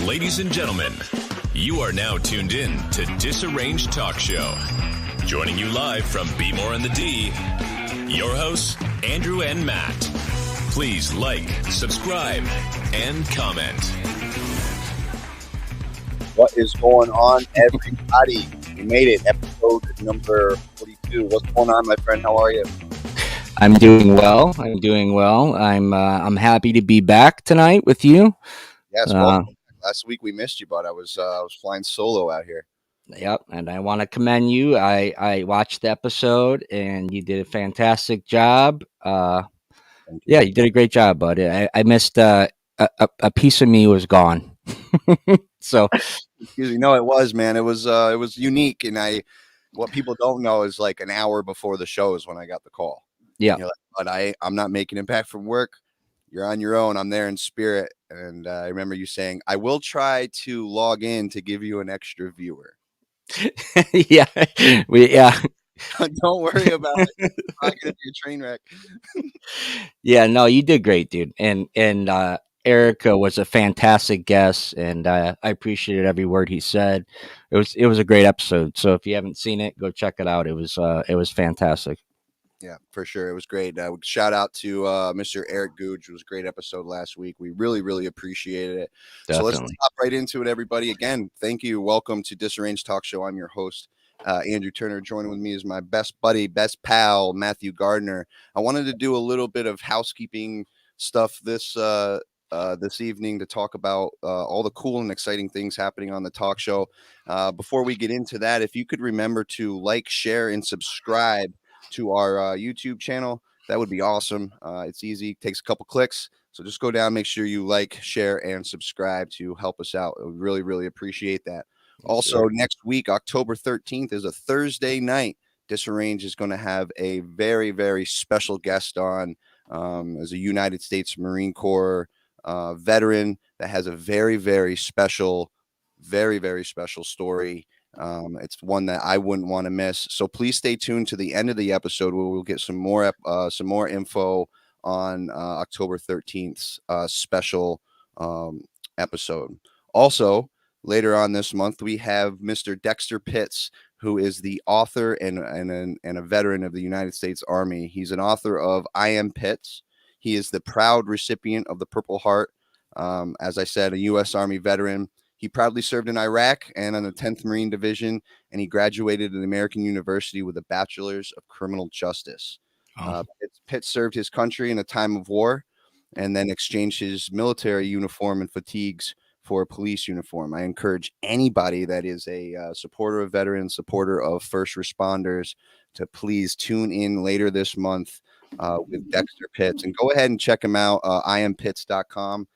Ladies and gentlemen, you are now tuned in to Disarranged Talk Show. Joining you live from Be More on the D, your hosts, Andrew and Matt. Please like, subscribe, and comment. What is going on, everybody? We made it, episode number 42. What's going on, my friend? How are you? I'm doing well. I'm happy to be back tonight with you. Yes, well, last week we missed you, but I was flying solo out here. Yep, and I want to commend you. I watched the episode, and you did a fantastic job. Yeah, you did a great job, bud. I missed a piece of me was gone. So, excuse me. No, it was, man. It was unique, and what people don't know is like an hour before the show is when I got the call. Yeah, like, but I'm not making it back from work. You're on your own. I'm there in spirit, and I remember you saying, "I will try to log in to give you an extra viewer." yeah. Don't worry about it. It's not gonna be a train wreck. Yeah, no, you did great, dude. And Erica was a fantastic guest, and I appreciated every word he said. It was a great episode. So if you haven't seen it, go check it out. It was fantastic. Yeah, for sure. It was great. Shout out to Mr. Eric Googe. It was a great episode last week. We really, really appreciated it. Definitely. So let's hop right into it, everybody. Again, thank you. Welcome to Disarranged Talk Show. I'm your host, Andrew Turner. Joining with me is my best buddy, best pal, Matthew Gardner. I wanted to do a little bit of housekeeping stuff this evening to talk about all the cool and exciting things happening on the talk show. Before we get into that, if you could remember to like, share, and subscribe to our YouTube channel, that would be awesome. It's easy, takes a couple clicks. So just go down, make sure you like, share, and subscribe to help us out. We really, really appreciate that. Also, next week, October 13th is a Thursday night. Disarrange is going to have a very, very special guest on as a United States Marine Corps veteran that has a very, very special story. It's one that I wouldn't want to miss. So please stay tuned to the end of the episode where we'll get some more info on October 13th's special episode. Also, later on this month, we have Mr. Dexter Pitts, who is the author and a veteran of the United States Army. He's an author of I Am Pitts. He is the proud recipient of the Purple Heart. As I said, a U.S. Army veteran. He proudly served in Iraq and on the 10th Marine Division, and he graduated at American University with a Bachelor's of Criminal Justice. Pitts served his country in a time of war and then exchanged his military uniform and fatigues for a police uniform. I encourage anybody that is a supporter of veterans, supporter of first responders, to please tune in later this month with Dexter Pitts. And go ahead and check him out, iampitts.com.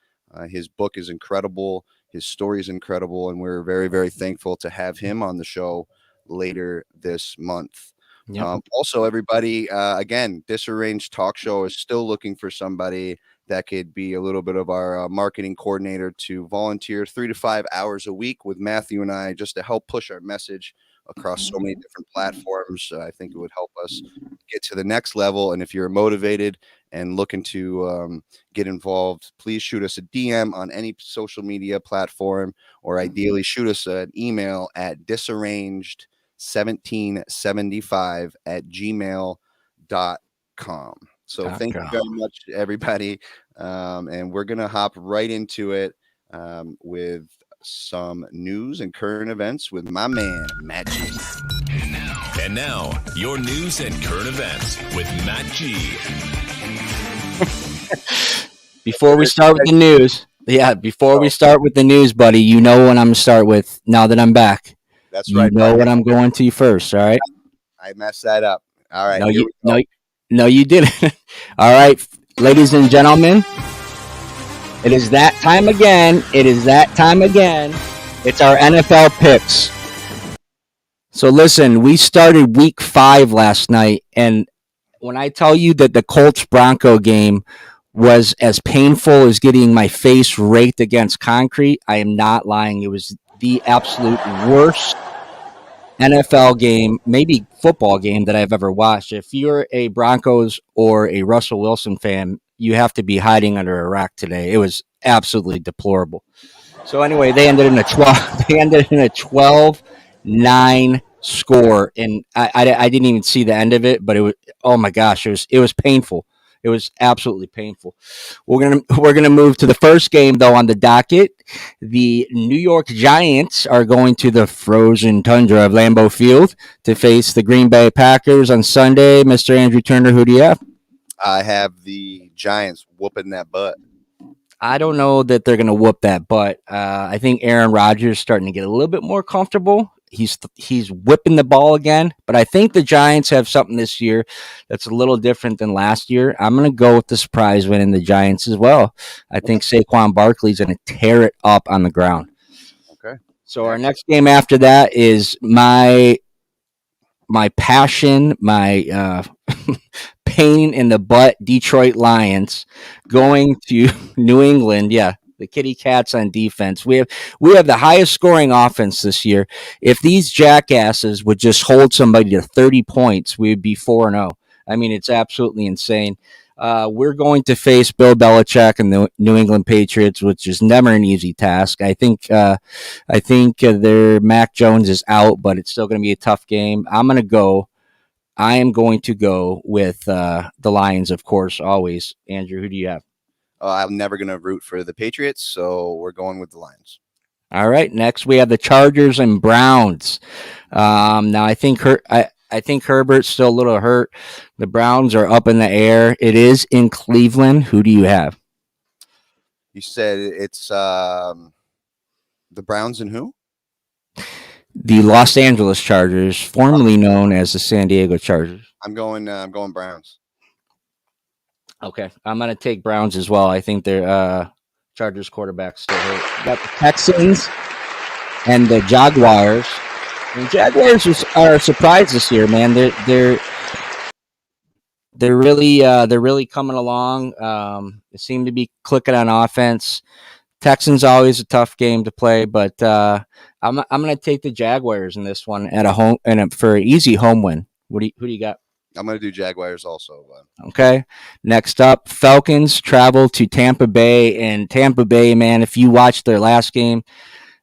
His book is incredible. His story is incredible, and we're very, very thankful to have him on the show later this month. Yep. Also, everybody, again, Disarranged Talk Show is still looking for somebody that could be a little bit of our marketing coordinator to volunteer 3 to 5 hours a week with Matthew and I just to help push our message across so many different platforms. I think it would help us get to the next level. And if you're motivated and looking to get involved, please shoot us a DM on any social media platform, or ideally shoot us an email at disarranged1775@gmail.com. So thank you very much, everybody. And we're going to hop right into it with some news and current events with my man, Matt G. And now, your news and current events with Matt G. Before we start with the news, buddy, you know what I'm going to start with now that I'm back. That's right. You know what I'm going to first, all right? I messed that up. All right. No, you didn't. All right, ladies and gentlemen, it is that time again. It's our NFL picks. So listen, we started week 5 last night, and when I tell you that the Colts-Bronco game was as painful as getting my face raked against concrete, I am not lying. It was the absolute worst NFL game, maybe football game that I've ever watched. If you're a Broncos or a Russell Wilson fan, you have to be hiding under a rock today. It was absolutely deplorable. So anyway, they ended in a 12. They ended in a 12-9 score, and I didn't even see the end of it. But it was, oh my gosh, it was painful. It was absolutely painful. We're gonna move to the first game though on the docket. The New York Giants are going to the frozen tundra of Lambeau Field to face the Green Bay Packers on Sunday. Mr. Andrew Turner, who do you have? I have the Giants whooping that butt. I don't know that they're going to whoop that, but I think Aaron Rodgers is starting to get a little bit more comfortable. He's whipping the ball again, but I think the Giants have something this year that's a little different than last year. I'm going to go with the surprise win in the Giants as well. I think Saquon Barkley's going to tear it up on the ground. Okay. So our next game after that is my passion, my pain in the butt Detroit Lions going to New England. Yeah, the Kitty Cats on defense. We have the highest scoring offense this year. If these jackasses would just hold somebody to 30 points, we would be 4-0. I mean, it's absolutely insane. We're going to face Bill Belichick and the New England Patriots, which is never an easy task. I think their Mac Jones is out, but it's still going to be a tough game. I am going to go with the Lions, of course, always. Andrew, who do you have? I'm never going to root for the Patriots, so we're going with the Lions. All right. Next, we have the Chargers and Browns. Now, I think Herbert's still a little hurt. The Browns are up in the air. It is in Cleveland. Who do you have? You said it's the Browns and who? The Los Angeles Chargers, formerly known as the San Diego Chargers. I'm going Browns. Okay, I'm going to take Browns as well. I think their Chargers quarterback still hurt. Got the Texans and the Jaguars. And Jaguars are a surprise this year, man. They're really coming along. They seem to be clicking on offense. Texans always a tough game to play, but I'm going to take the Jaguars in this one at a home and for an easy home win. Who do you got? I'm going to do Jaguars also. Okay. Next up, Falcons travel to Tampa Bay, and Tampa Bay, man, if you watch their last game,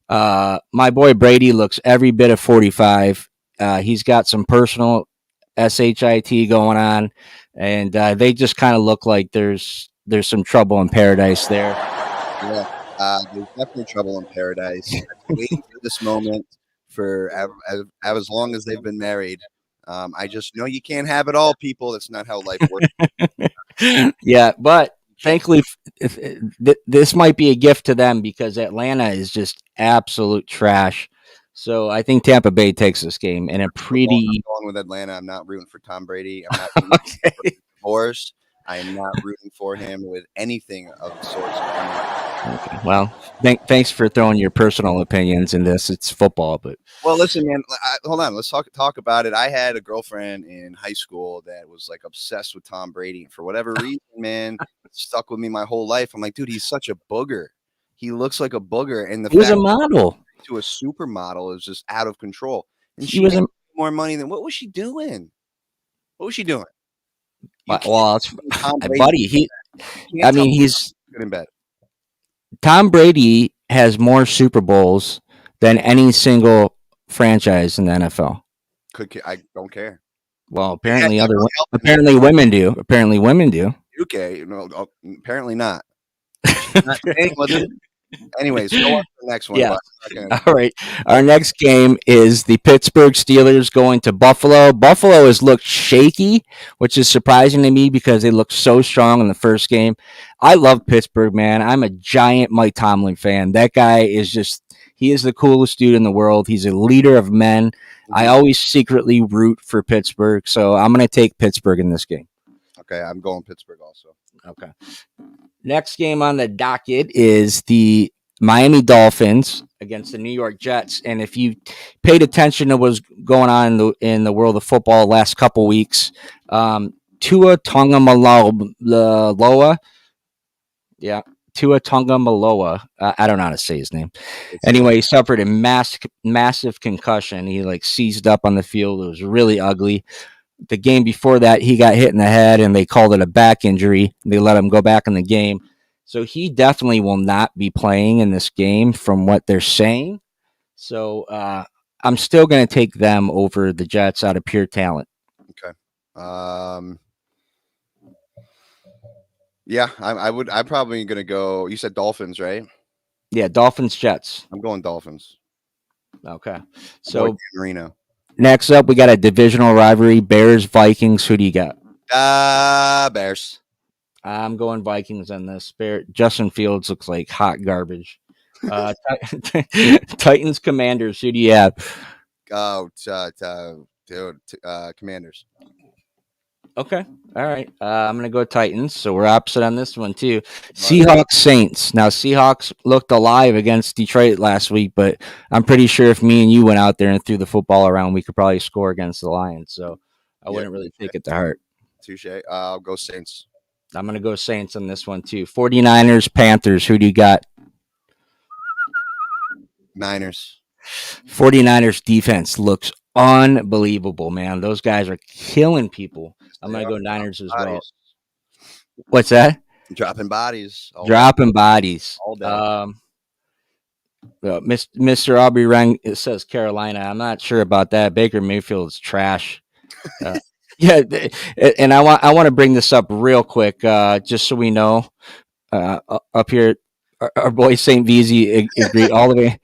my boy Brady looks every bit of 45. He's got some personal SHIT going on, and they just kind of look like there's some trouble in paradise there. Yeah. There's definitely trouble in paradise. I've been waiting for this moment for as long as they've been married. I just know you can't have it all, people. That's not how life works. Yeah, but thankfully, this might be a gift to them because Atlanta is just absolute trash. So I think Tampa Bay takes this game in a pretty. I'm going with Atlanta. I'm not rooting for Tom Brady. I'm not rooting for divorce. I am not rooting for him with anything of the sort. Okay. Well, thanks for throwing your personal opinions in this. It's football, but listen, man. Hold on. Let's talk about it. I had a girlfriend in high school that was like obsessed with Tom Brady, and for whatever reason, man, it stuck with me my whole life. I'm like, dude, he's such a booger. He looks like a booger, and he was a model to a supermodel is just out of control. And she was more money than what was she doing? What was she doing? Well, buddy, he's good in bed. Tom Brady has more Super Bowls than any single franchise in the NFL. I don't care. Well, apparently women do. Apparently women do. Okay, no, apparently not. Anyways, go on to the next one. Yeah. All right. Our next game is the Pittsburgh Steelers going to Buffalo. Buffalo has looked shaky, which is surprising to me because they looked so strong in the first game. I love Pittsburgh, man. I'm a giant Mike Tomlin fan. That guy he is the coolest dude in the world. He's a leader of men. I always secretly root for Pittsburgh, so I'm going to take Pittsburgh in this game. Okay, I'm going Pittsburgh also. Okay. Next game on the docket is the Miami Dolphins against the New York Jets. And if you paid attention to what's going on in the world of football the last couple weeks, Tua Tagovailoa. Yeah, Tua Tagovailoa. I don't know how to say his name. Anyway, he suffered a massive concussion. He seized up on the field. It was really ugly. The game before that, he got hit in the head, and they called it a back injury. They let him go back in the game. So he definitely will not be playing in this game from what they're saying. So I'm still going to take them over the Jets out of pure talent. Okay. Yeah, I would. I'm probably going to go. You said Dolphins, right? Yeah, Dolphins, Jets. I'm going Dolphins. Okay. So Marino. Next up, we got a divisional rivalry: Bears, Vikings. Who do you got? Bears. I'm going Vikings on this. Justin Fields looks like hot garbage. Titans, Commanders. Who do you have? Commanders. Okay. All right. I'm going to go Titans. So we're opposite on this one, too. Seahawks, Saints. Now, Seahawks looked alive against Detroit last week, but I'm pretty sure if me and you went out there and threw the football around, we could probably score against the Lions. So I wouldn't really take it to heart. Touche. I'll go Saints. I'm going to go Saints on this one, too. 49ers, Panthers. Who do you got? Niners. 49ers defense looks unbelievable, man. Those guys are killing people. I'm going to go Niners as well. What's that? Dropping bodies. Dropping bodies. All day. Mr. Aubrey Rang says Carolina. I'm not sure about that. Baker Mayfield is trash. Yeah, and I want to bring this up real quick, just so we know. Up here, our boy St. Veezy agreed all the way.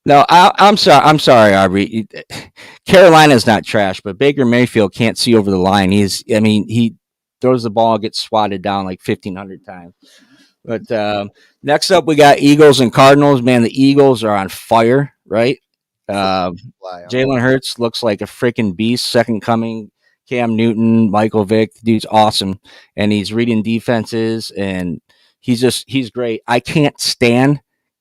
No, I'm sorry, Aubrey. Carolina's not trash, but Baker Mayfield can't see over the line. He throws the ball, gets swatted down like 1,500 times. But next up, we got Eagles and Cardinals. Man, the Eagles are on fire, right? Jalen Hurts looks like a freaking beast. Second coming. Cam Newton, Michael Vick, the dude's awesome, and he's reading defenses, and he's great. I can't stand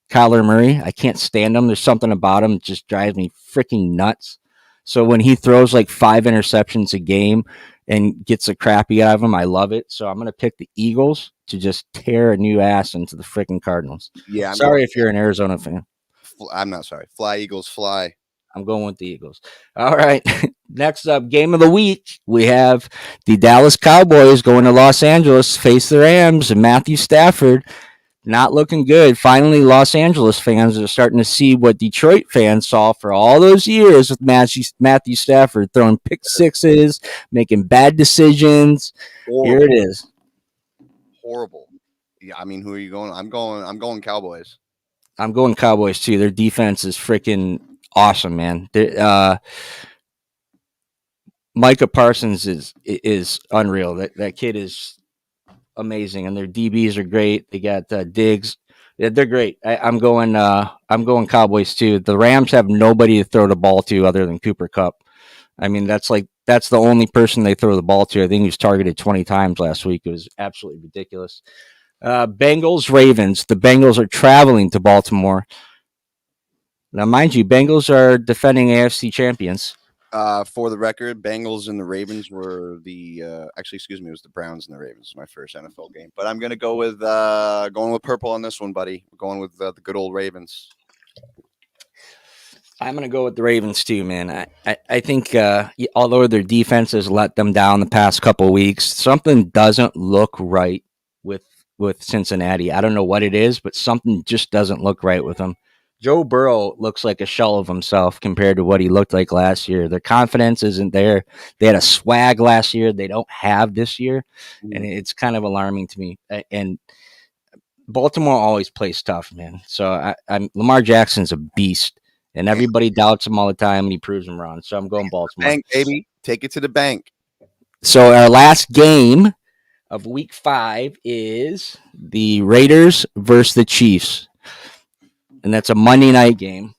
Kyler Murray. I can't stand him. There's something about him that just drives me freaking nuts. So when he throws like 5 interceptions a game and gets the crappy out of him, I love it. So I'm going to pick the Eagles to just tear a new ass into the freaking Cardinals. Yeah. Sorry if you're an Arizona fan. I'm not sorry. Fly, Eagles, fly. I'm going with the Eagles. All right. Next up, game of the week. We have the Dallas Cowboys going to Los Angeles, face the Rams, and Matthew Stafford. Not looking good. Finally, Los Angeles fans are starting to see what Detroit fans saw for all those years with Matthew Stafford throwing pick sixes, making bad decisions. Horrible. Here it is. Horrible. Yeah, I mean, who are you going? I'm going Cowboys. I'm going Cowboys too. Their defense is freaking awesome, man. Micah Parsons is unreal. That kid is amazing, and their DBs are great. They got Diggs. Yeah, they're great. I'm going Cowboys too. The Rams have nobody to throw the ball to other than Cooper Kupp. I mean, that's the only person they throw the ball to. I think he was targeted 20 times last week. It was absolutely ridiculous. Bengals, Ravens. The Bengals are traveling to Baltimore. Now, mind you, Bengals are defending AFC champions. For the record, Bengals and the Ravens were it was the Browns and the Ravens. My first NFL game, but I'm gonna go with going with purple on this one, buddy. We're going with the good old Ravens. I'm gonna go with the Ravens too, man. I think although their defense has let them down the past couple of weeks, something doesn't look right with Cincinnati. I don't know what it is, but something just doesn't look right with them. Joe Burrow looks like a shell of himself compared to what he looked like last year. Their confidence isn't there. They had a swag last year they don't have this year, and it's kind of alarming to me. And Baltimore always plays tough, man. So Lamar Jackson's a beast, and everybody doubts him all the time, and he proves them wrong. So I'm going Baltimore. Bank, baby. Take it to the bank. So our last game of Week 5 is the Raiders versus the Chiefs. And that's a Monday night game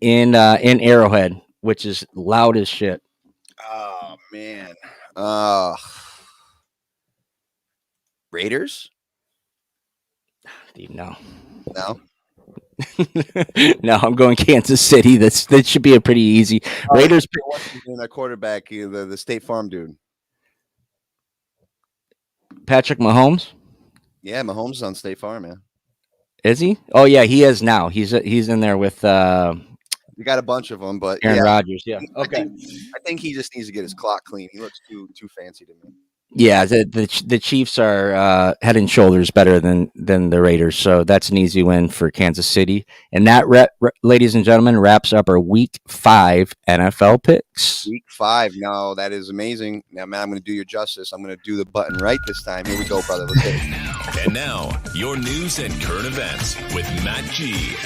in Arrowhead, which is loud as shit. Oh, man. Raiders? No. No? No, I'm going Kansas City. That should be a pretty easy. Raiders. And a quarterback, the State Farm dude. Patrick Mahomes? Yeah, Mahomes is on State Farm, man. Is he? Oh yeah, he is now. He's in there with. You got a bunch of them, but Aaron Rodgers. Yeah. Okay. I think he just needs to get his clock clean. He looks too fancy to me. Yeah, the Chiefs are head and shoulders better than the Raiders, so that's an easy win for Kansas City. And that, ladies and gentlemen, wraps up our Week 5 NFL picks. Week 5. No, that is amazing. Now, man, I'm going to do you justice. I'm going to do the button right this time. Here we go, brother. Let's hit it. And now, your news and current events with Matt G.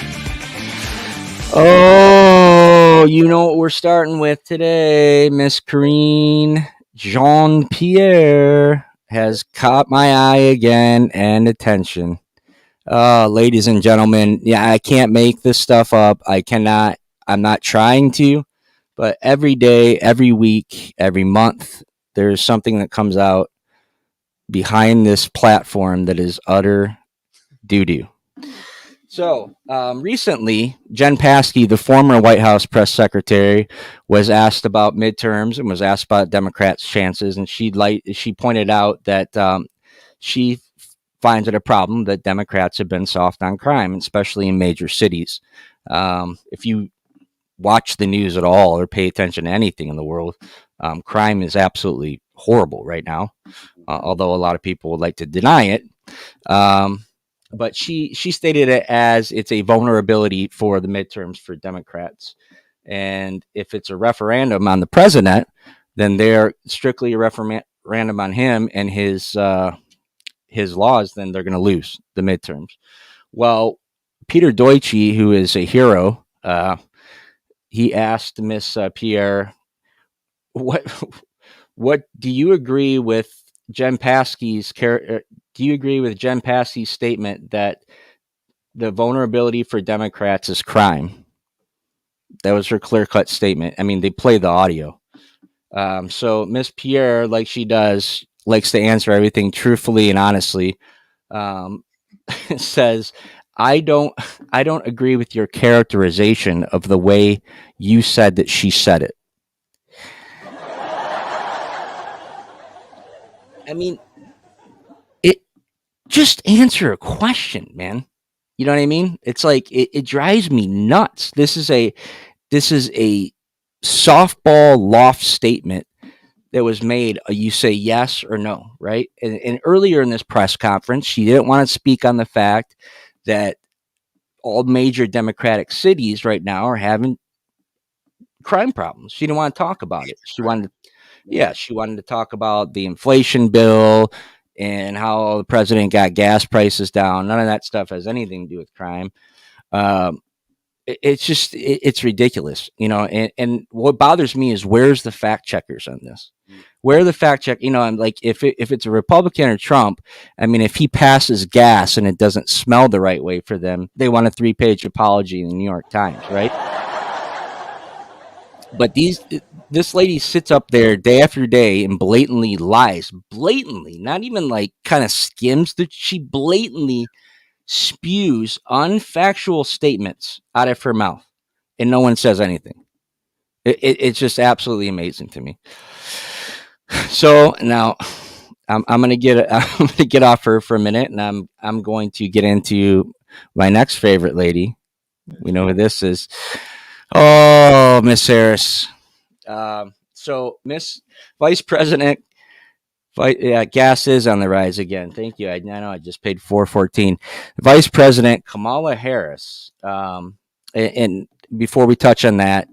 Oh, you know what we're starting with today, Miss Karine Jean-Pierre has caught my eye again and attention. Ladies and gentlemen, yeah, I can't make this stuff up. I'm not trying to, but every day, every week, every month, there's something that comes out behind this platform that is utter doo-doo. So recently, Jen Psaki, the former White House press secretary, was asked about midterms and was asked about Democrats' chances, and she pointed out that she finds it a problem that Democrats have been soft on crime, especially in major cities. If you watch the news at all or pay attention to anything in the world, crime is absolutely horrible right now, although a lot of people would like to deny it. But she stated it as it's a vulnerability for the midterms for Democrats. And if it's a referendum on the president, then they're strictly a referendum on him and his laws, then they're going to lose the midterms. Well, Peter Deutsche, who is a hero, he asked Miss Pierre, what do you agree with Jen Psaki's do you agree with Jen Psaki's statement that the vulnerability for Democrats is crime? That was her clear-cut statement. I mean, they play the audio. So Miss Pierre, like she does, likes to answer everything truthfully and honestly. Says, I don't agree with your characterization of the way you said that she said it. I mean, just answer a question, man. You know what I mean? It's like it drives me nuts. This is a softball loft statement that was made. You say yes or no, right? And earlier in this press conference, she didn't want to speak on the fact that all major Democratic cities right now are having crime problems. She didn't want to talk about it. She wanted to talk about the inflation bill and how the president got gas prices down. None of that stuff has anything to do with crime. It's ridiculous, you know. And what bothers me is, where's the fact checkers on this? Where are the fact check? You know, I'm like, if it's a Republican or Trump, I mean, if he passes gas and it doesn't smell the right way for them, they want a 3-page apology in the New York Times, right? But this lady sits up there day after day and blatantly lies, not even like kind of skims. She blatantly spews unfactual statements out of her mouth, and no one says anything. It's just absolutely amazing to me. So now I'm gonna get off her for a minute, and I'm going to get into my next favorite lady. We know who this is. Oh, Miss Harris. So Miss Vice President, gas is on the rise again. Thank you. I know I just paid $4.14. Vice President Kamala Harris. And before we touch on that,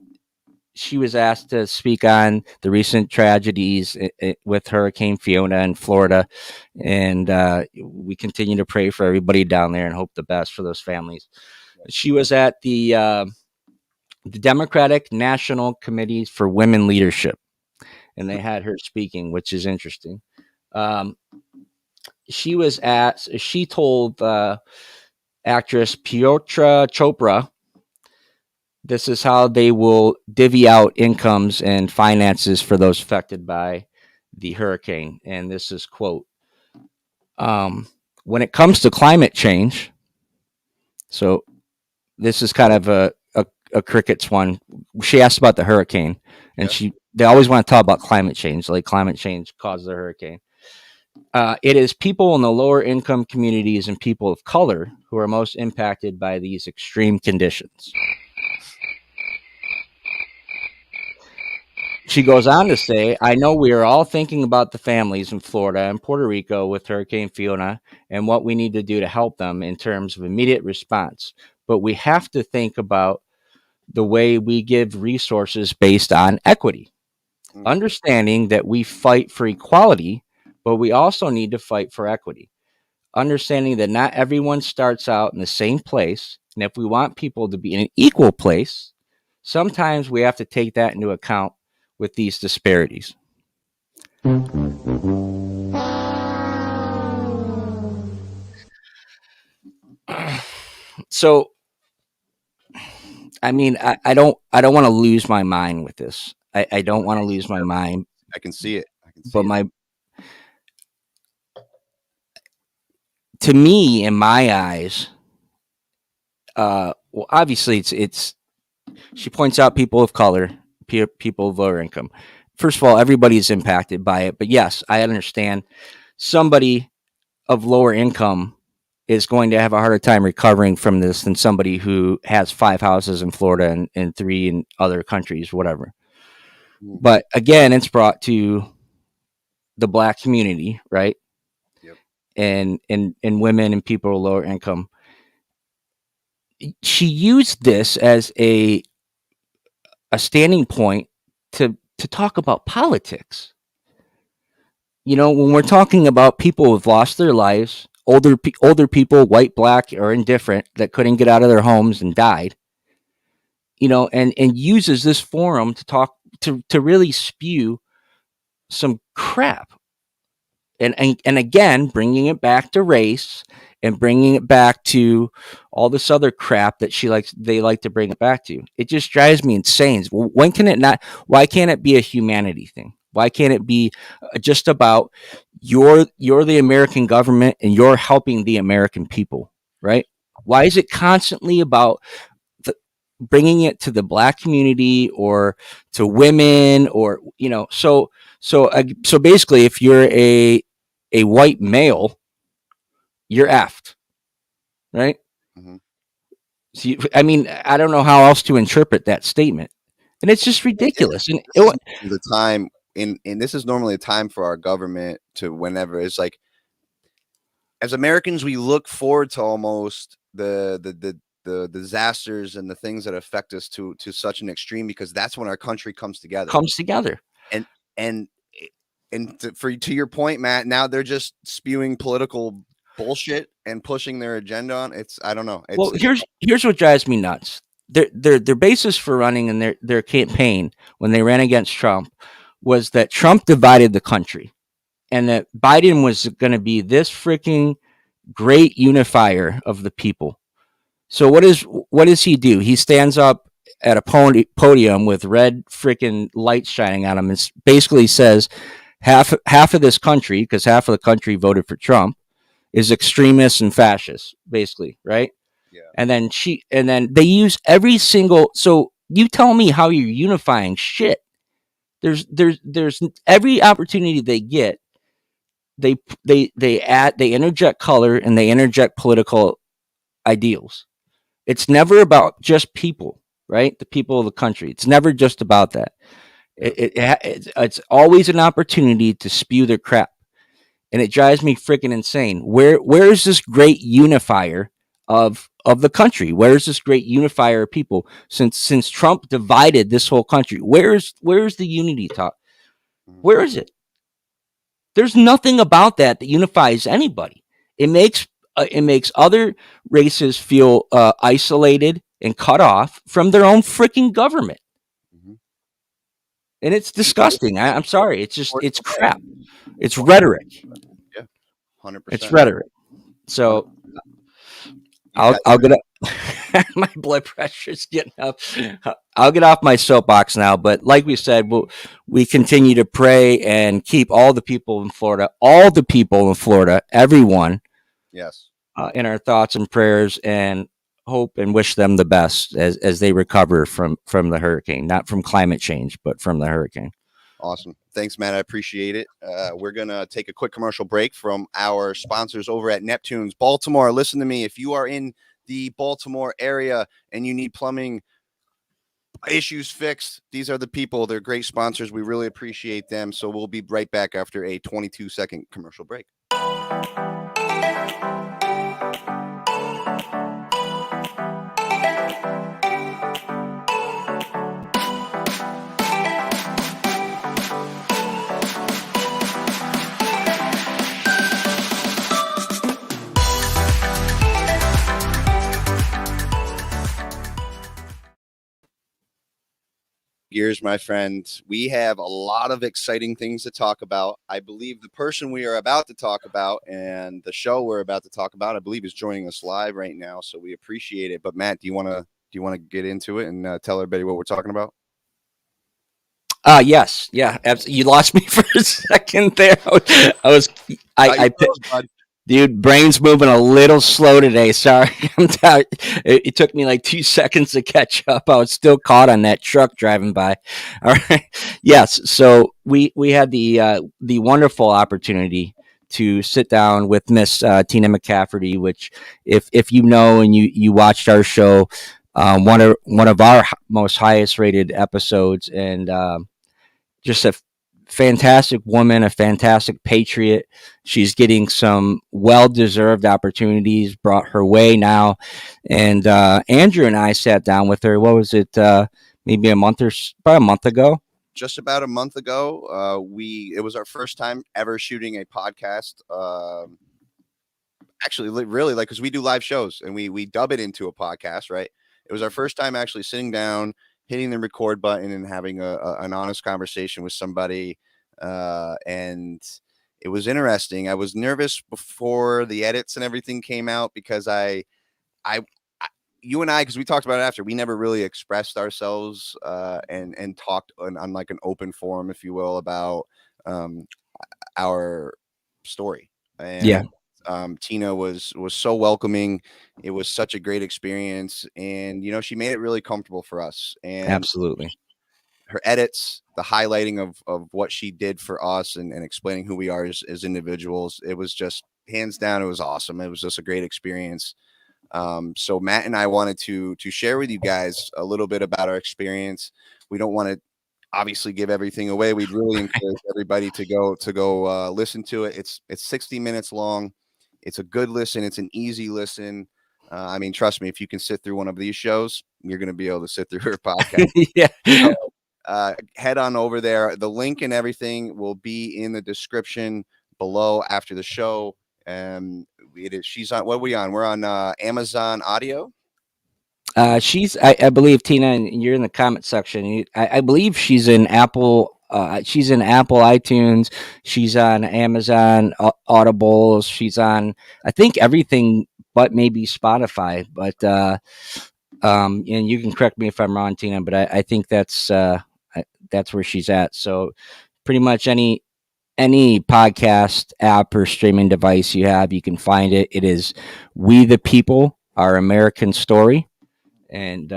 she was asked to speak on the recent tragedies with Hurricane Fiona in Florida, and we continue to pray for everybody down there and hope the best for those families. She was at the Democratic National Committee for Women Leadership, and they had her speaking, which is interesting. She told actress Piotra Chopra, this is how they will divvy out incomes and finances for those affected by the hurricane. And this is quote, when it comes to climate change, so this is kind of a cricket's one. She asked about the hurricane, and they always want to talk about climate change, like climate change caused the hurricane. It is people in the lower income communities and people of color who are most impacted by these extreme conditions. She goes on to say, I know we are all thinking about the families in Florida and Puerto Rico with Hurricane Fiona and what we need to do to help them in terms of immediate response. But we have to think about the way we give resources based on equity, understanding that we fight for equality, but we also need to fight for equity. Understanding that not everyone starts out in the same place. And if we want people to be in an equal place, sometimes we have to take that into account with these disparities. So, I mean, I don't want to lose my mind with this. I don't want to lose my mind. I can see it. To me, in my eyes, well, obviously it's. She points out people of color, people of lower income. First of all, everybody's impacted by it, but yes, I understand somebody of lower income is going to have a harder time recovering from this than somebody who has 5 houses in Florida and 3 in other countries, whatever. But again, it's brought to the Black community, right? Yep. And women and people of lower income. She used this as a standing point to talk about politics. You know, when we're talking about people who've lost their lives, older people, white, black, or indifferent, that couldn't get out of their homes and died, you know, and uses this forum to talk to really spew some crap. And again, bringing it back to race and bringing it back to all this other crap that they like to bring it back to. It just drives me insane. Why can't it be a humanity thing? Why can't it be just about you're the American government and you're helping the American people, right? Why is it constantly about bringing it to the Black community or to women, or, you know, so basically, if you're a white male, you're effed, right? Mm-hmm. So I mean, I don't know how else to interpret that statement, and it's just ridiculous. And the time, and this is normally a time for our government to, whenever it's like, as Americans, we look forward to almost the disasters and the things that affect us to such an extreme, because that's when our country comes together. And to your point, Matt, now they're just spewing political bullshit and pushing their agenda on. I don't know. Well, here's what drives me nuts. Their basis for running in their campaign when they ran against Trump was that Trump divided the country, and that Biden was going to be this freaking great unifier of the people. So what does he do? He stands up at a podium with red freaking lights shining on him and basically says half of this country, because half of the country voted for Trump, is extremist and fascist, basically, right? Yeah. And then they use every single. So you tell me how you're unifying shit. There's every opportunity they get, they interject color and they interject political ideals. It's never about just people, right? The people of the country. It's never just about that. It's always an opportunity to spew their crap, and it drives me freaking insane. Where is this great unifier of the country? Where is this great unifier of people? Since Trump divided this whole country, where's the unity talk? Where is it? There's nothing about that unifies anybody. It makes other races feel isolated and cut off from their own freaking government. And it's disgusting. I'm sorry. It's crap. It's rhetoric. Yeah, 100%. It's rhetoric. So I'll get up. My blood pressure's getting up. I'll get off my soapbox now. But like we said, we continue to pray and keep all the people in Florida, everyone, yes, in our thoughts and prayers, and hope and wish them the best as they recover from the hurricane, not from climate change, but from the hurricane. Awesome. Thanks, Matt. I appreciate it. We're going to take a quick commercial break from our sponsors over at Neptune's. Baltimore, listen to me. If you are in the Baltimore area and you need plumbing, issues fixed. These are the people. They're great sponsors. We really appreciate them. So we'll be right back after a 22-second commercial break. Gears, my friend. We have a lot of exciting things to talk about. I believe the person we are about to talk about and the show we're about to talk about, I believe, is joining us live right now. So we appreciate it. But Matt, do you want to get into it and tell everybody what we're talking about? Yes, yeah. You lost me for a second there. Dude, brain's moving a little slow today. Sorry. It took me like 2 seconds to catch up. I was still caught on that truck driving by. All right. Yes. So we had the wonderful opportunity to sit down with Miss Tina McCafferty, which if you know and you watched our show, one of our most highest rated episodes, and just a fantastic woman, a fantastic patriot. She's getting some well-deserved opportunities brought her way now. And Andrew and I sat down with her. What was it? Maybe probably a month ago. Just about a month ago. It was our first time ever shooting a podcast. Actually, really, like, because we do live shows and we dub it into a podcast, right? It was our first time actually sitting down, hitting the record button and having an honest conversation with somebody. And it was interesting. I was nervous before the edits and everything came out because you and I, because we talked about it after, we never really expressed ourselves and talked on like an open forum, if you will, about our story. And yeah. Tina was so welcoming. It was such a great experience, and she made it really comfortable for us. And absolutely, her edits, the highlighting of what she did for us, and explaining who we are as individuals, it was just hands down. It was awesome. It was just a great experience. So Matt and I wanted to share with you guys a little bit about our experience. We don't want to obviously give everything away. We'd really encourage everybody to go listen to it. It's 60 minutes long. It's a good listen. It's an easy listen. I mean, trust me, if you can sit through one of these shows, you're going to be able to sit through her podcast. Yeah. So, head on over there. The link and everything will be in the description below after the show. She's on. What are we on? We're on Amazon Audio. I believe, Tina, and you're in the comment section. I believe she's in Apple. She's in Apple iTunes. She's on Amazon Audible. She's on, I think, everything but maybe Spotify. But and you can correct me if I'm wrong, Tina, but I think that's where she's at. So pretty much any podcast app or streaming device you have, you can find it. It is We the People, Our American Story, and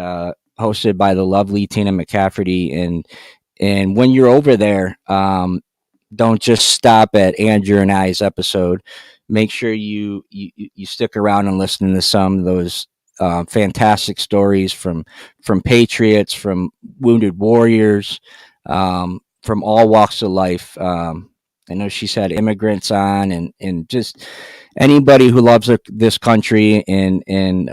hosted by the lovely Tina McCafferty. And when you're over there, don't just stop at Andrew and I's episode. Make sure you stick around and listen to some of those fantastic stories from patriots, from wounded warriors, from all walks of life. I know she's had immigrants on, and just anybody who loves this country and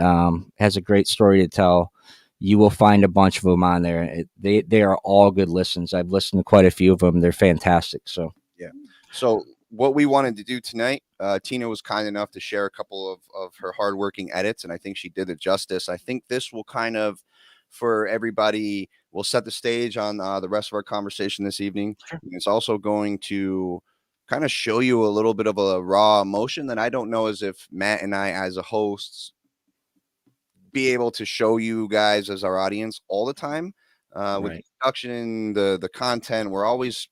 has a great story to tell. You will find a bunch of them on there. They are all good listens. I've listened to quite a few of them. They're fantastic. So yeah. So what we wanted to do tonight, Tina was kind enough to share a couple of her hardworking edits, and I think she did it justice. I think this will kind of, for everybody, will set the stage on the rest of our conversation this evening. Sure. It's also going to kind of show you a little bit of a raw emotion that I don't know as if Matt and I, as a hosts, be able to show you guys as our audience all the time. With the production, the content, we're always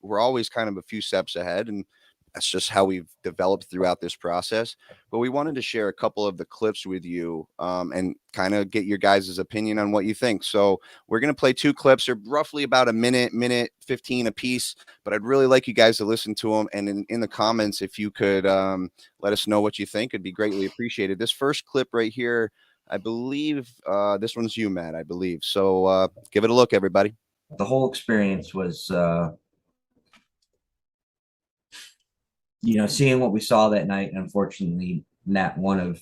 kind of a few steps ahead, and that's just how we've developed throughout this process. But we wanted to share a couple of the clips with you and kind of get your guys' opinion on what you think. So we're going to play 2 clips. They're roughly about a minute 15 a piece, but I'd really like you guys to listen to them. And in the comments, if you could let us know what you think, it'd be greatly appreciated. This first clip right here, I believe this one's you, Matt, I believe. So give it a look, everybody. The whole experience was, seeing what we saw that night. Unfortunately, not one of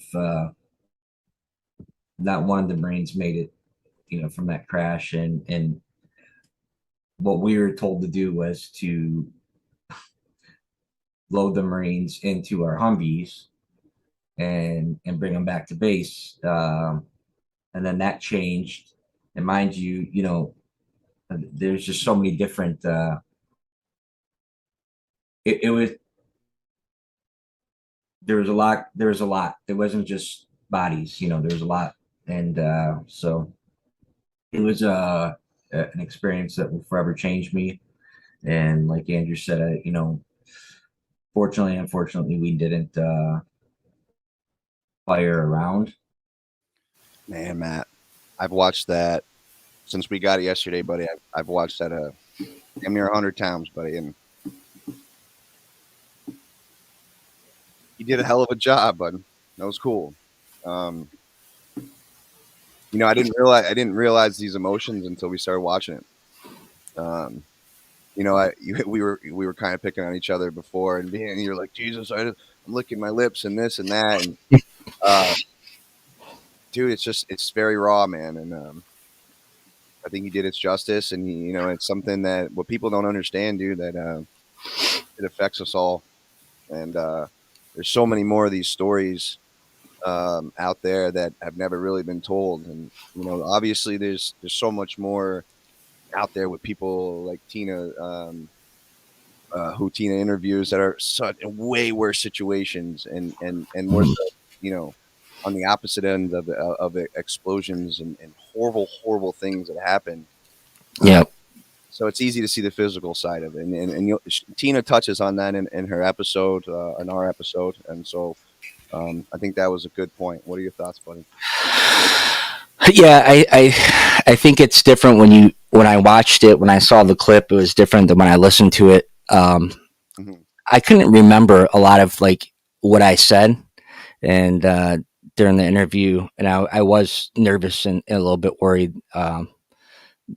the Marines made it, from that crash. And what we were told to do was to load the Marines into our Humvees and bring them back to base. And then that changed. And mind you, there's just so many different. It was there was a lot. There was a lot. It wasn't just bodies. There was a lot, and so it was an experience that will forever change me. And like Andrew said, unfortunately, we didn't fire around. Man, Matt, I've watched that since we got it yesterday, buddy. I've watched that damn near 100 times, buddy, and you did a hell of a job, bud. That was cool. I didn't realize these emotions until we started watching it. We were kind of picking on each other before, and you're like, Jesus, I'm licking my lips and this and that, and dude, it's very raw, man, and I think he did its justice, and it's something that what people don't understand, dude, that it affects us all, and there's so many more of these stories out there that have never really been told, and obviously there's so much more out there with people like Tina, who Tina interviews, that are such way worse situations and worse, on the opposite end of explosions and horrible things that happen. Yeah. So it's easy to see the physical side of it, and Tina touches on that in her episode, in our episode, and so I think that was a good point. What are your thoughts, buddy? Yeah, I think it's different when I watched it, when I saw the clip, it was different than when I listened to it. I couldn't remember a lot of like what I said, and during the interview, and I was nervous and a little bit worried that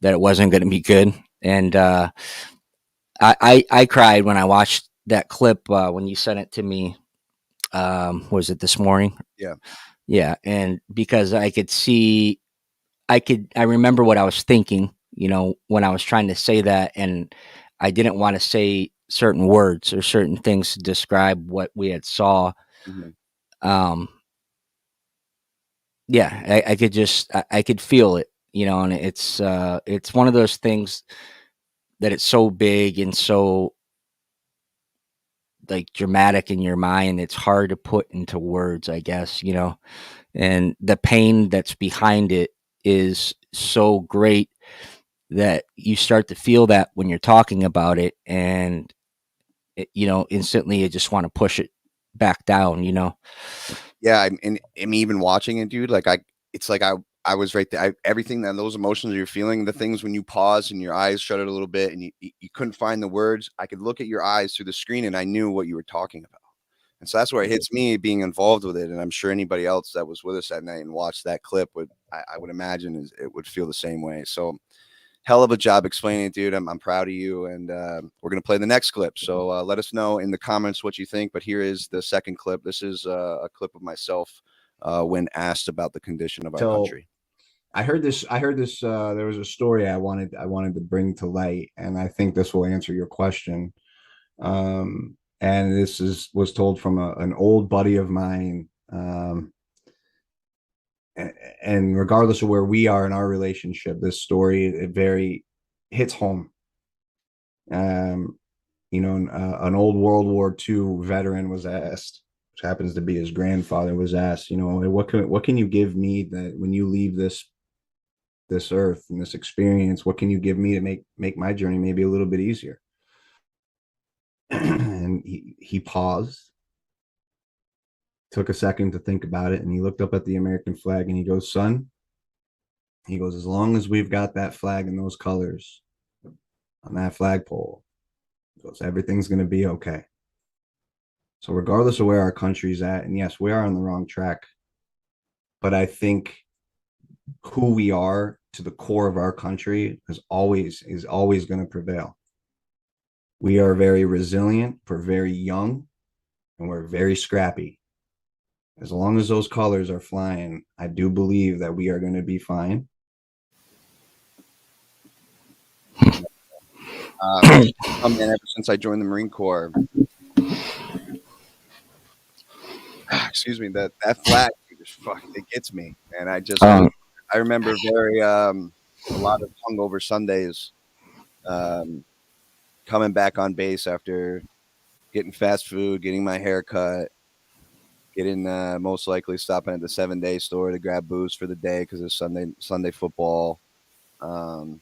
it wasn't going to be good. And I cried when I watched that clip when you sent it to me. Was it this morning? Yeah. Yeah, and because I remember what I was thinking, when I was trying to say that, and I didn't want to say certain words or certain things to describe what we had saw. Mm-hmm. Yeah, I could feel it, and it's one of those things that it's so big and so like dramatic in your mind. It's hard to put into words, I guess, and the pain that's behind it is so great that you start to feel that when you're talking about it, and instantly you just want to push it back down. Yeah, and even watching it, dude, it's like I was right there. Everything that those emotions you're feeling, the things when you pause and your eyes shut a little bit and you couldn't find the words, I could look at your eyes through the screen and I knew what you were talking about. And so that's where it hits me, being involved with it. And I'm sure anybody else that was with us that night and watched that clip I would imagine it would feel the same way. So hell of a job explaining it, dude. I'm proud of you. And we're going to play the next clip. So let us know in the comments what you think. But here is the second clip. This is a clip of myself when asked about the condition of our country. I heard this. There was a story I wanted to bring to light, and I think this will answer your question. And this was told from an old buddy of mine. And regardless of where we are in our relationship, this story, it very hits home. An old World War II veteran was asked, which happens to be his grandfather, was asked, what can you give me that when you leave this earth and this experience, what can you give me to make my journey maybe a little bit easier? And he paused, took a second to think about it, and he looked up at the American flag and he goes, son, he goes, as long as we've got that flag and those colors on that flagpole, he goes, everything's going to be okay. So regardless of where our country's at, and yes, we are on the wrong track, but I think who we are to the core of our country is always going to prevail. We are very resilient, we're very young, and we're very scrappy. As long as those colors are flying, I do believe that we are going to be fine. Man, ever since I joined the Marine Corps, excuse me, that flag just it gets me, and I remember very a lot of hungover Sundays, coming back on base after getting fast food, getting my hair cut, getting most likely stopping at the 7-Day store to grab booze for the day because it's Sunday football. And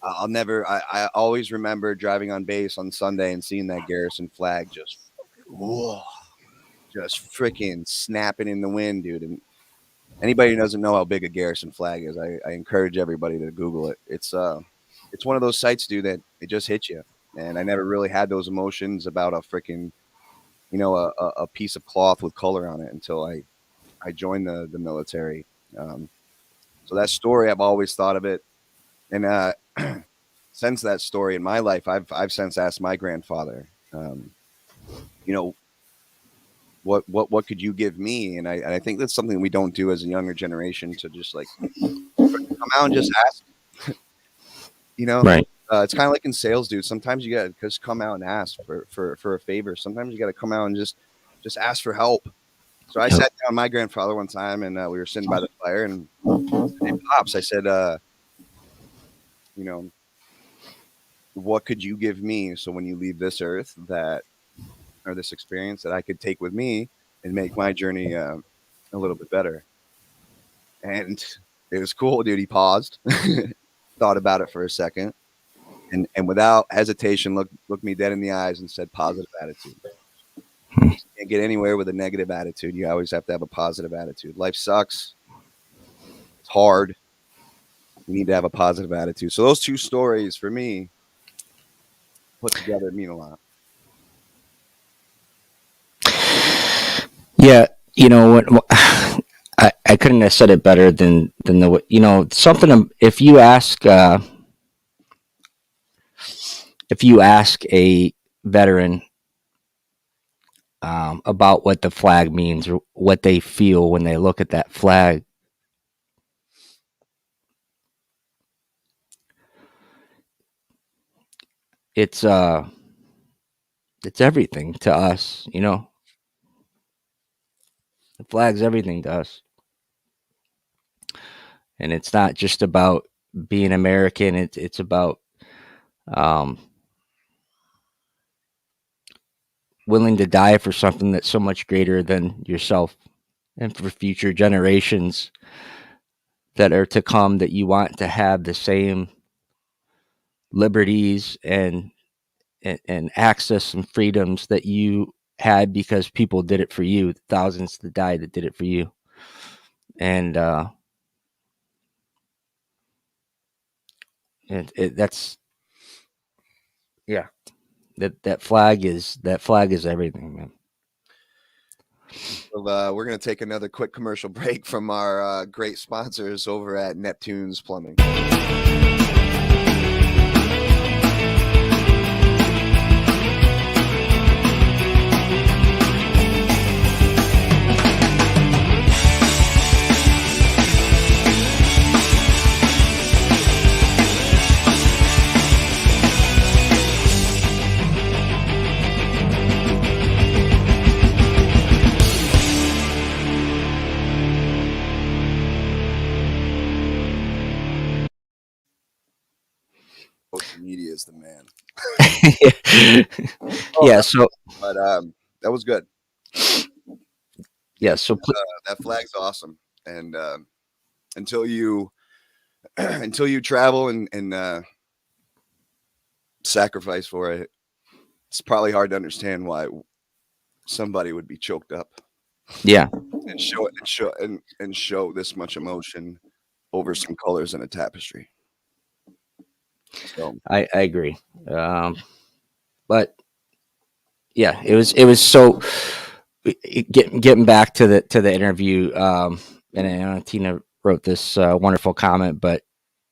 I always remember driving on base on Sunday and seeing that Garrison flag just freaking snapping in the wind, dude. And anybody who doesn't know how big a Garrison flag is, I encourage everybody to Google it. It's one of those sights, dude, that it just hits you. And I never really had those emotions about a freaking, a piece of cloth with color on it until I joined the military. So that story, I've always thought of it. And since that story in my life, I've since asked my grandfather, what could you give me? And I think that's something we don't do as a younger generation, to just like come out and just ask. Right. It's kind of like in sales, dude. Sometimes you gotta just come out and ask for a favor. Sometimes you gotta come out and just ask for help. So I sat down with my grandfather one time, and we were sitting by the fire, and hey, Pops, I said, what could you give me so when you leave this earth or this experience that I could take with me and make my journey a little bit better? And it was cool, dude. He paused, thought about it for a second, and without hesitation looked me dead in the eyes and said, positive attitude. You can't get anywhere with a negative attitude. You always have to have a positive attitude. Life sucks. It's hard. You need to have a positive attitude. So those two stories for me put together mean a lot. Yeah, what I couldn't have said it better than the something. If you ask a veteran about what the flag means or what they feel when they look at that flag, it's everything to us. The flag's everything to us. And it's not just about being American. It's about willing to die for something that's so much greater than yourself, and for future generations that are to come, that you want to have the same liberties and access and freedoms that you had, because people did it for you. Thousands that died that did it for you. And that's, yeah, that flag is everything, man. Well, we're going to take another quick commercial break from our great sponsors over at Neptune's Plumbing. Social media is the man. Yeah. So, but that was good. Yeah. So that flag's awesome, and until you travel and sacrifice for it, it's probably hard to understand why somebody would be choked up. Yeah. And show this much emotion over some colors in a tapestry. So I agree. But yeah, it was so getting back to the interview, and Tina wrote this wonderful comment, but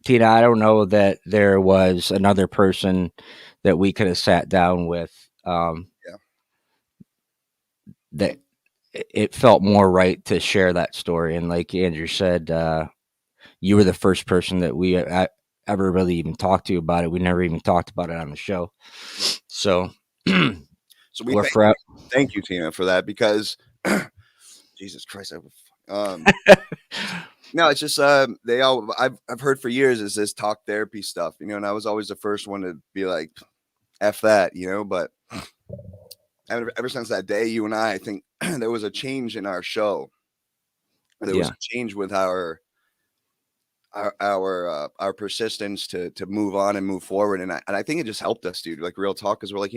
Tina, I don't know that there was another person that we could have sat down with, that it felt more right to share that story. And like Andrew said, you were the first person that we ever really even talked to about it. We never even talked about it on the show. So, so we thank you, Tina, for that, because Jesus Christ, no, it's just I've heard for years is this talk therapy stuff, and I was always the first one to be like, F that, but ever since that day, you and I think there was a change in our show. There was a change with our persistence to move on and move forward, and I think it just helped us, dude. Like, real talk, because we're like,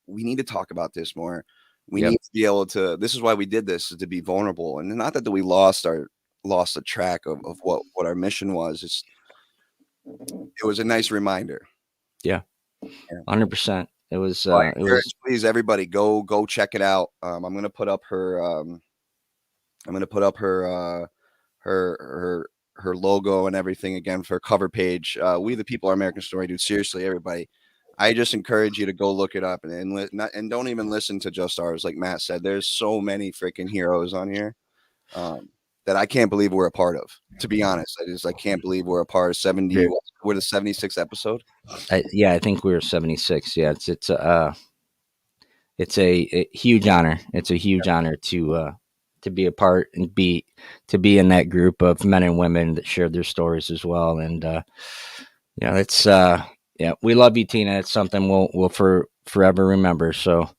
we need to talk about this more. We need to be able to. This is why we did this, is to be vulnerable, and not that we lost the track of what our mission was. It was a nice reminder. Yeah, 100%. It was. Please, everybody, go check it out. I'm gonna put up her. Her logo and everything again for her cover page. We the People, Our American Story, dude. Seriously, everybody, I just encourage you to go look it up and don't even listen to just ours. Like Matt said, there's so many freaking heroes on here that I can't believe we're a part of. To be honest, I can't believe we're a part of 70. We're the 76th episode. I think we were 76. Yeah, it's a huge honor. It's a huge honor to be a part and be in that group of men and women that shared their stories as well. And it's we love you, Tina. It's something we'll forever remember. So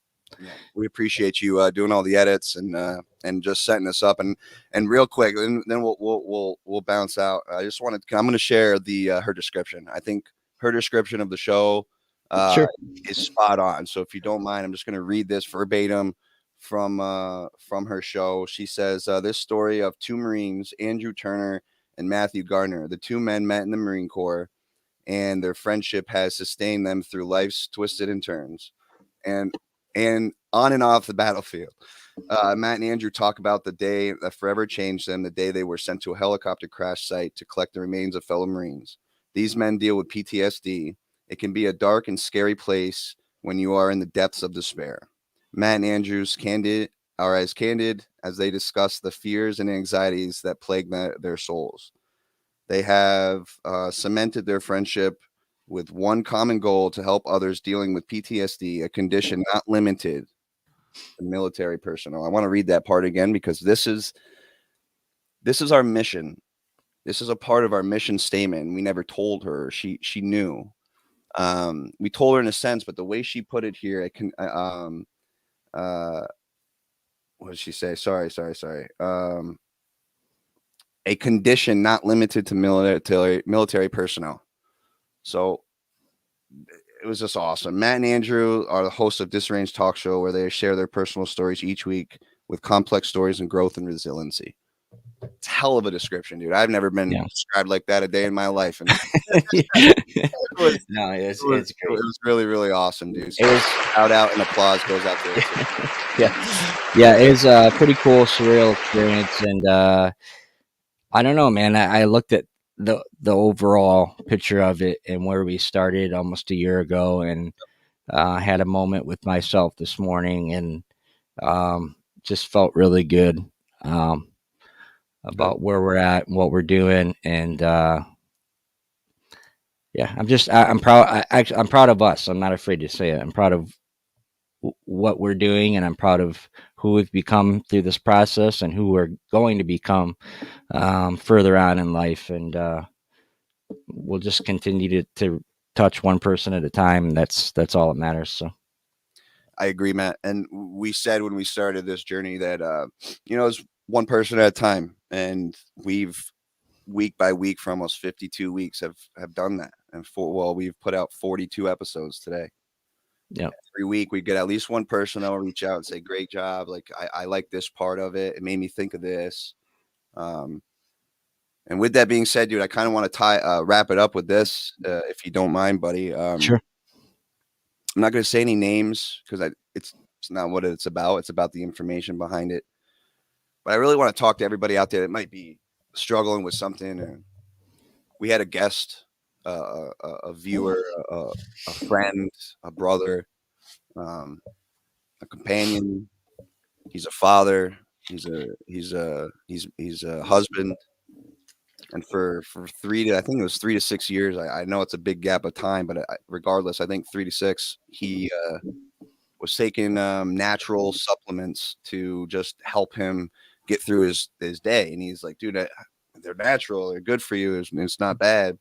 we appreciate you doing all the edits and just setting us up. And real quick, and then we'll bounce out. I'm going to share her description. I think her description of the show is spot on. So if you don't mind, I'm just going to read this verbatim from her show. She says, this story of two Marines, Andrew Turner and Matthew Gardner. The two men met in the Marine Corps, and their friendship has sustained them through life's twists and turns, and on and off the battlefield. Matt and Andrew talk about the day that forever changed them, the day they were sent to a helicopter crash site to collect the remains of fellow Marines. These men deal with PTSD. It can be a dark and scary place when you are in the depths of despair. Matt and Andrew's are as candid as they discuss the fears and anxieties that plague their souls. They have cemented their friendship with one common goal: to help others dealing with PTSD, a condition not limited to military personnel. I want to read that part again, because this is our mission. This is a part of our mission statement. We never told her. She knew. We told her in a sense, but the way she put it here, what did she say? Sorry. A condition not limited to military personnel. So it was just awesome. Matt and Andrew are the hosts of Disarranged Talk Show, where they share their personal stories each week with complex stories and growth and resiliency. It's a hell of a description, dude. I've never been described like that a day in my life. And it was great. It was really, really awesome, dude. So shout out and applause goes out there. It was a pretty cool, surreal experience. And I don't know, man. I looked at the overall picture of it and where we started almost a year ago, and had a moment with myself this morning, and just felt really good about where we're at and what we're doing. And I'm proud. I'm proud of us. I'm not afraid to say it. I'm proud of what we're doing, and I'm proud of who we've become through this process and who we're going to become further on in life. And we'll just continue to touch one person at a time. And that's all that matters. So I agree, Matt. And we said when we started this journey that, it's one person at a time. And we've week by week for almost 52 weeks have done that. And we've put out 42 episodes today. Yeah. Every week we get at least one person that will reach out and say, great job. Like, I like this part of it. It made me think of this. And with that being said, dude, I kind of want to wrap it up with this, if you don't mind, buddy. Sure. I'm not going to say any names because It's not what it's about. It's about the information behind it. But I really want to talk to everybody out there that might be struggling with something. And we had a guest, a viewer, a friend, a brother, a companion. He's a father. He's a husband. And for I think it was 3 to 6 years. I know it's a big gap of time, but regardless, I think 3 to 6. He was taking natural supplements to just help him get through his day. And he's like, dude, they're natural. They're good for you. It's not bad.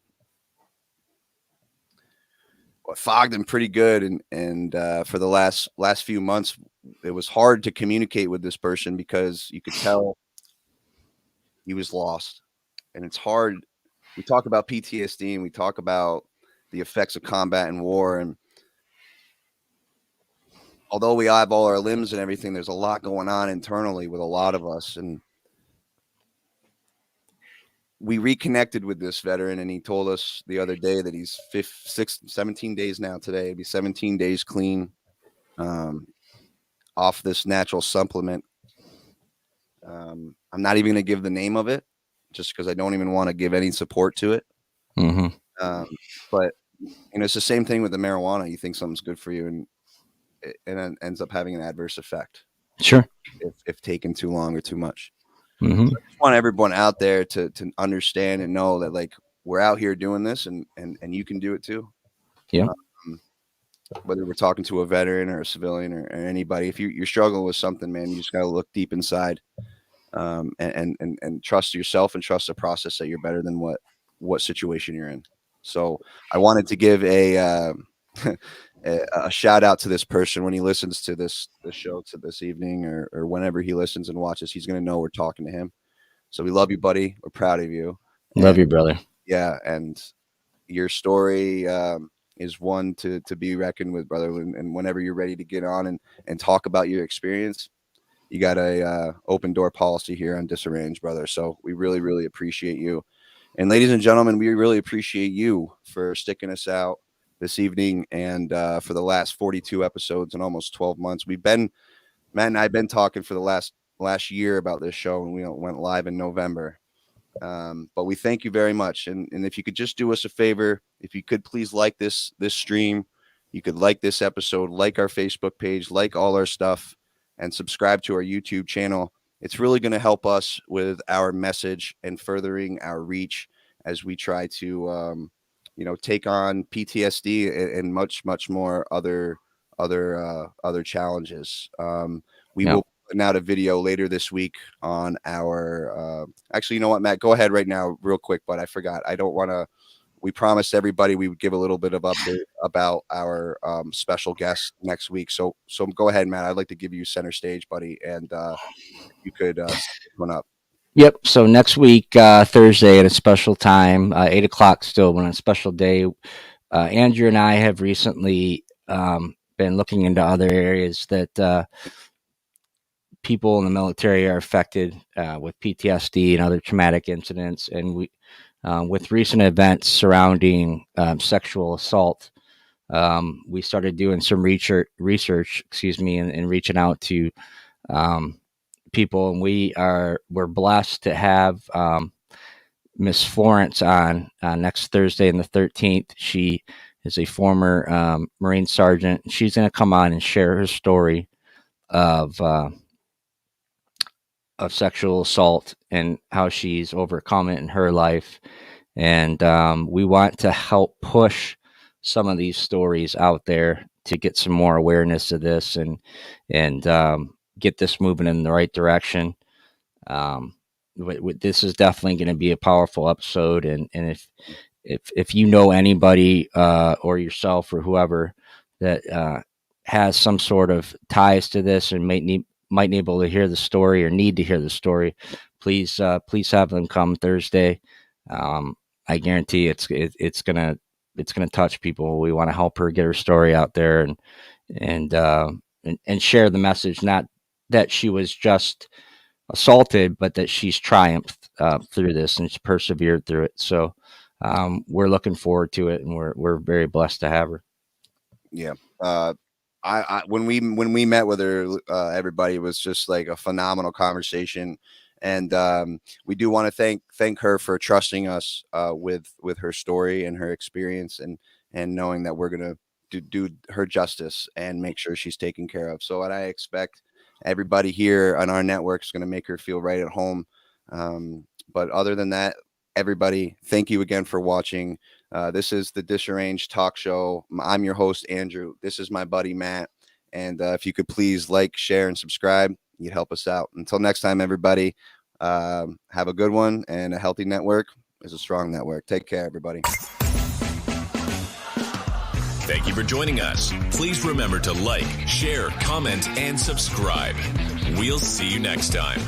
Well, fogged him pretty good. And for the last few months, it was hard to communicate with this person because you could tell he was lost. And it's hard. We talk about PTSD and we talk about the effects of combat and war. And although we have all our limbs and everything, there's a lot going on internally with a lot of us. And we reconnected with this veteran, and he told us the other day that he's 17 days now today. It'd be 17 days clean off this natural supplement. I'm not even going to give the name of it just because I don't even want to give any support to it. Mm-hmm. But, it's the same thing with the marijuana. You think something's good for you, and it ends up having an adverse effect. Sure. If taken too long or too much. Mm-hmm. So I just want everyone out there to understand and know that, like, we're out here doing this, and you can do it too. Yeah. Whether we're talking to a veteran or a civilian or anybody, if you're struggling with something, man, you just got to look deep inside, and trust yourself and trust the process that you're better than what situation you're in. So I wanted to give a shout out to this person when he listens to this show to this evening or whenever he listens and watches. He's going to know we're talking to him. So we love you, buddy. We're proud of you. Love you, brother. Yeah, and your story is one to be reckoned with, brother. And whenever you're ready to get on and talk about your experience, you got a open door policy here on Disarranged, brother. So we really, really appreciate you. And ladies and gentlemen, we really appreciate you for sticking us out this evening and for the last 42 episodes and almost 12 months. Matt and I have been talking for the last year about this show, and we went live in November. But we thank you very much. And if you could just do us a favor, if you could please like this stream, you could like this episode, like our Facebook page, like all our stuff, and subscribe to our YouTube channel. It's really going to help us with our message and furthering our reach as we try to take on PTSD and much, much more other challenges. We will put out a video later this week on our, actually, you know what, Matt, go ahead right now real quick, but I forgot. I don't want to, we promised everybody we would give a little bit of update about our special guest next week. So go ahead, Matt. I'd like to give you center stage, buddy. And you could set one up. Yep. So next week, Thursday at a special time, 8:00 still, on a special day. Andrew and I have recently been looking into other areas that people in the military are affected with PTSD and other traumatic incidents. And we, with recent events surrounding sexual assault, we started doing some research, and reaching out to people, and we're blessed to have Miss Florence on next Thursday and the 13th. She is a former Marine sergeant. She's going to come on and share her story of sexual assault and how she's overcome it in her life. And we want to help push some of these stories out there to get some more awareness of this and get this moving in the right direction. This is definitely going to be a powerful episode. And if you know anybody or yourself or whoever that has some sort of ties to this and might need able to hear the story or need to hear the story, please have them come Thursday. I guarantee it's gonna touch people. We want to help her get her story out there and share the message, not that she was just assaulted, but that she's triumphed through this and she's persevered through it. So we're looking forward to it, and we're very blessed to have her. Yeah. when we met with her, everybody, was just like a phenomenal conversation. And we do want to thank her for trusting us with her story and her experience, and knowing that we're going to do her justice and make sure she's taken care of. So what I expect everybody here on our network is going to make her feel right at home. But other than that, everybody, thank you again for watching. This is the Disarranged Talk Show. I'm your host, Andrew. This is my buddy, Matt. And if you could please like, share, and subscribe, you'd help us out. Until next time, everybody, have a good one. And a healthy network is a strong network. Take care, everybody. Thank you for joining us. Please remember to like, share, comment, and subscribe. We'll see you next time.